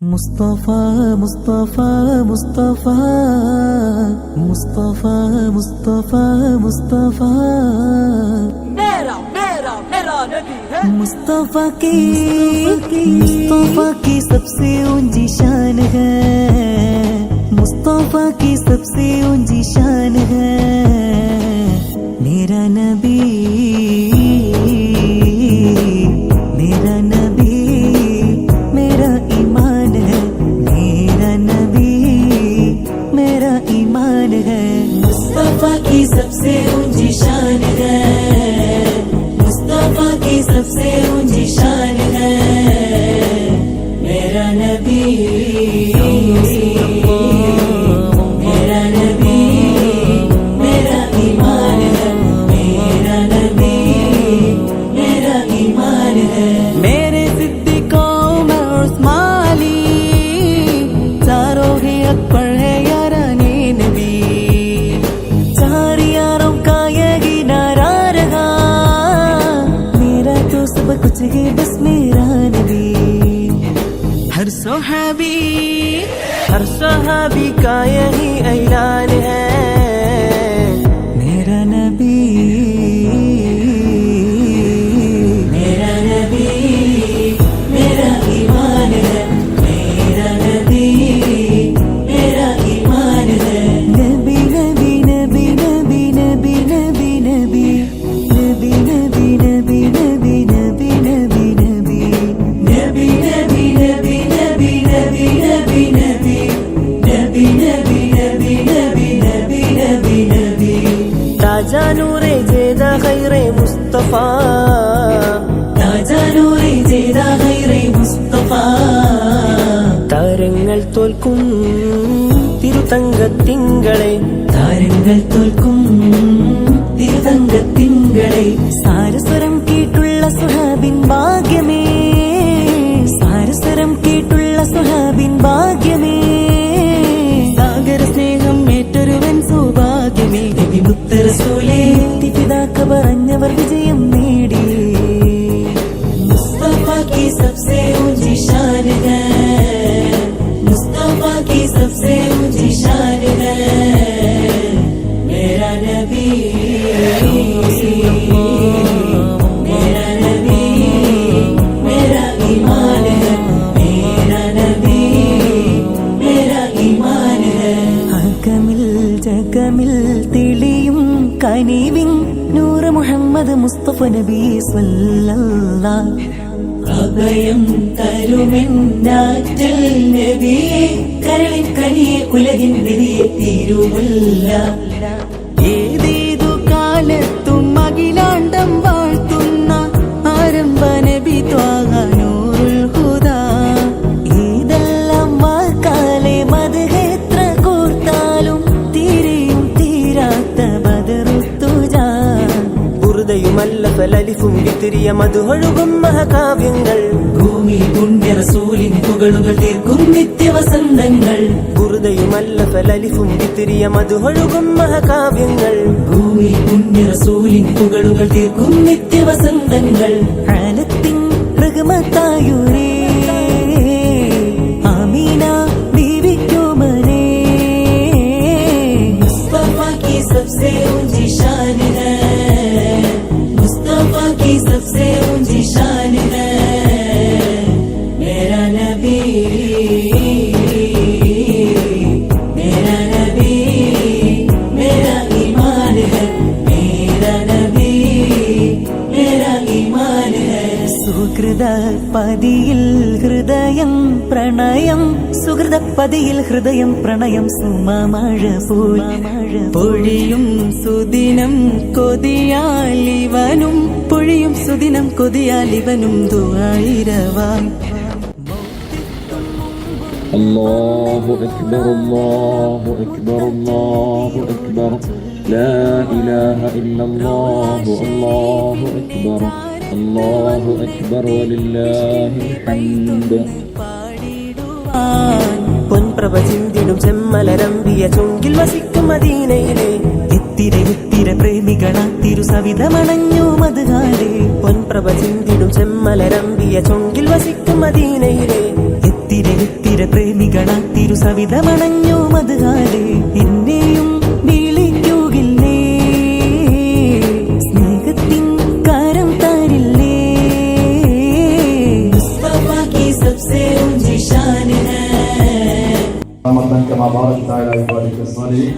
മുസ്തഫ മുസ്തഫ മുസ്തഫ മുസ്തഫ മുസ്തഫ മുസ്തഫ मुस्तफा की सबसे ऊंची शान है, मुस्तफा की सबसे ऊंची शान है मेरा नबी, मेरा नबी मेरा ईमान है, मेरा नबी मेरा ईमान है। मुस्तफा की सबसे ऊंची शान है, मुस्तफा की सबसे ऊंची शान है मेरा नबी, मेरा नबी मेरा ईमान है, मेरा नबी मेरा ईमान है। मेरे सिद्दीकों में उस्मानी चारों ही अकबर है याराने नबी, चार यारों का यही नारा रहा सब कुछ है बस मेरा नबी। हर सहाबी का यही ऐलान है मेरा नबी, मेरा नबी मेरा ईमान है, मेरा नबी मेरा ईमान है। नबी नबी नबी नबी नबी नबी नबी नबी नबी नबी नबी ताजा नूरे जेदा खैरे मुस्तफा, ताजा नूरे जेदा खैरे मुस्तफा। താരങ്ങൾ തോൽക്കും തിരുതങ്കത്തിങ്കളെ, താരങ്ങൾ തോൽക്കും തിരുതങ്കത്തിങ്കളെ। സാരസ്വരം കേട്ടുള്ള സുഹാബിൻ ഭാഗ്യമേ, സാരസ്വരം കേട്ടുള്ള സുഹാബിൻ ഭാഗ്യമേ। സാഗര സ്നേഹം ഏറ്റൊരുവൻ സൗഭാഗ്യമേ। നബി മുത്ത് റസൂലേ തിപിതാക്ക പറഞ്ഞവർ വിജയം നേടി। മുസ്തഫ की सबसे ऊंची शान है, मुस्तफा की सबसे ऊंची शान है मेरा नबी, मेरा नबी मेरा ईमान है, मेरा नबी मेरा ईमान है। അകമിൽ ജഗമിൽ തെളിയും കനിവിൻ നൂറ് മുഹമ്മദ് മുസ്തഫ നബി സ്വല്ലല്ലാഹ്। അഭയം തരുമെന്നാറ്റൽ നബിയെ, കരളിൻ കനിയെ ഉലകിൻ വിധിയെ തിരുവല്ല। ഏതേതു കാലത്തും അഖിലാണ്ടം വാഴ്ത്തുന്ന ആരംഭ നബി ത്വാഹ നൂറുൽ ഹുദാ। ഏതെല്ലാം വാക്കാലെ മദ്ഹെത്ര കോർത്താലും തീരെയും തീരാത്ത ബദറുത്തുജാ। ബുർദയുമല്ല ഫലലിഫും വിത്തിരിയ മധുഹൊഴുകും മഹാകാവ്യങ്ങൾ, ഭൂമി പുണ്യ റസൂലിൻ പുകളുകൾ തീർക്കും നിത്യവസന്തങ്ങൾ। ബുർദയുമല്ല ഫലലിഫും വിത്തിരിയ മധുഹൊഴുകും മഹാകാവ്യങ്ങൾ, ഭൂമി പുണ്യ റസൂലിൻ പുകളുകൾ തീർക്കും നിത്യവസന്തങ്ങൾ। ആലത്തിൻ റഹ്മത്തായുരേ ആമീന ബീവിക്കോ മരേ। മുസ്തഫ की सबसे ऊंची शान है, मुस्तफा की सबसे ऊंची शान है मेरा नबी, मेरा नबी मेरा ईमान है, मेरा नबी मेरा ईमान है। സുഹൃത പതിയിൽ ഹൃദയം പ്രണയം, സുഹൃത പതിയിൽ ഹൃദയം പ്രണയം സുമമഴ പോൽ പൊഴിയും സുദിനം കൊതിയാലിവനും, പൊഴിയും സുദിനം കൊതിയാലിവനും ദുആയിരവാൻ। അല്ലാഹു അക്ബർ അല്ലാഹു അക്ബർ അല്ലാഹു അക്ബർ ലാ ഇലാഹ ഇല്ലല്ലാഹു അല്ലാഹു അക്ബർ അല്ലാഹു അക്ബർ വലില്ലാഹിൽ ഹംദ്। പൊൻപ്രഭ ചിന്തിടും ചെമ്മലരമ്പിയ ചുങ്കിൽ വസിക്കും മദീനയിലെ എത്തിര എത്തിര തിരുസവിധമണഞ്ഞു മധുഹാരെ പൊൻപ്രഭ ചിന്തിടും ചെമ്മലരമ്പിയ ചൊങ്കിൽ വസിക്കും മദീനയിലെ എത്തിര പ്രേമികളാ തിരുസവിധമണഞ്ഞു മധുഹാരെ എന്നെയും വിളിക്കുകില്ലേ സ്നേഹത്തിൻ കാരം താരില്ലേ മുസ്തഫ की सबसे ऊंची शान है كما باركت على عبادك الصالحين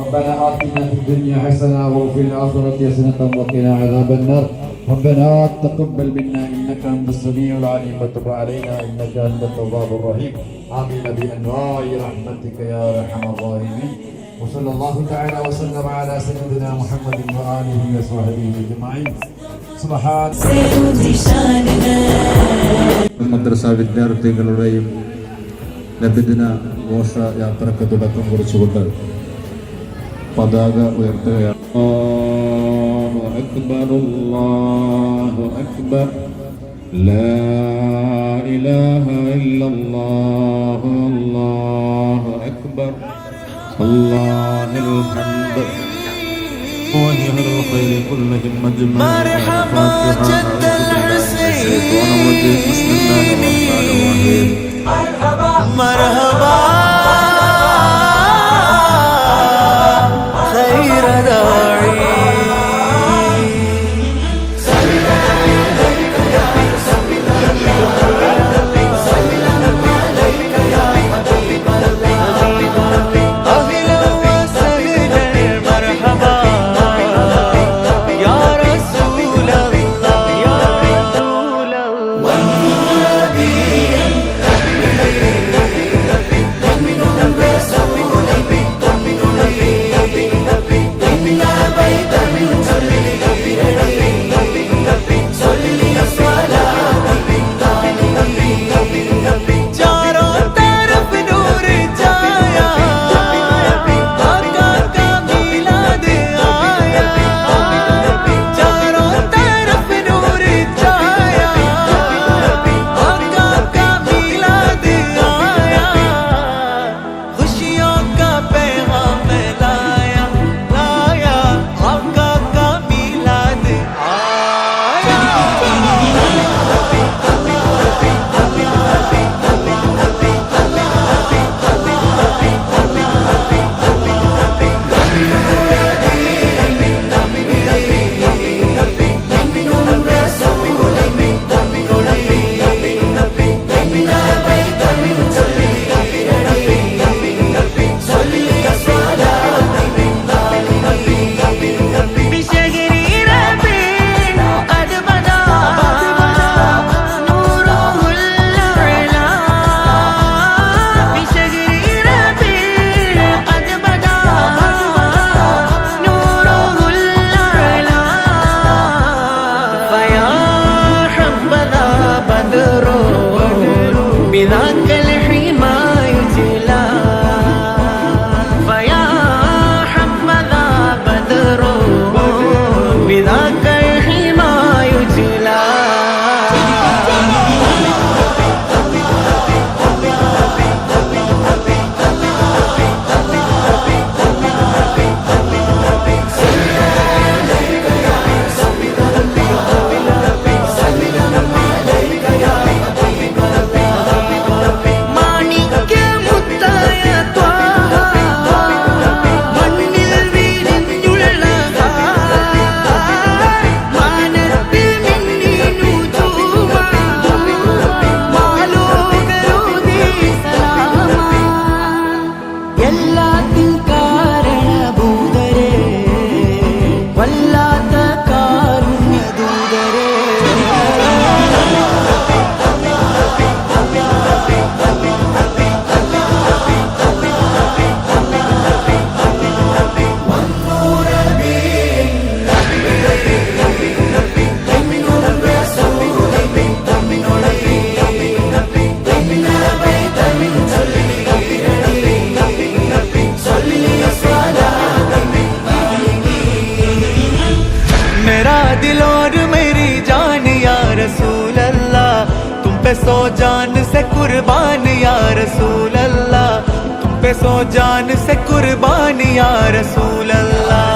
ربنا آتنا في الدنيا حسنة وفي الآخرة حسنة وقنا عذاب النار ربنا تقبل منا إنك أنت السميع العليم وتب علينا إنك أنت التواب الرحيم آمين بأنواع رحمتك يا أرحم الراحمين وصلى الله تعالى وسلم على سيدنا محمد وآله وصحبه أجمعين سبحان മദ്രസ വിദ്യാർത്ഥികളുടെയും നബിദിന ഘോഷയാത്രയ്ക്ക് തുടക്കം കുറിച്ചുകൊണ്ട് പതാക ഉയർത്തുകയാണ്. അല്ലാഹു അക്ബർ അല്ലാഹു അക്ബർ ലാ ഇലാഹ ഇല്ലല്ലാഹു അല്ലാഹു അക്ബർ അല്ലാഹുൽ ഹംദ് وجه الخير كلهم مجمع مرحبا جد الحسين بسم الله الرحمن الرحيم مرحبا خير داعي पे सो जान से कुर्बान या रसूल अल्लाह, तुम पे सो जान से कुर्बान या रसूल अल्लाह।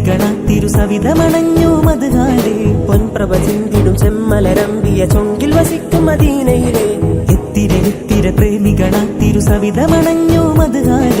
പ്രേമികളാ തിരുസവിധമണഞ്ഞു മദ്ഹാലേ പൊൻപ്രഭ ചിന്തിടും ചെമ്മലരമ്പിയ ചൊങ്കിൽ വസിക്കും മദീനയിലെ എത്തിര പ്രേമികളാ തിരുസവിധമണഞ്ഞു മദ്ഹാലേ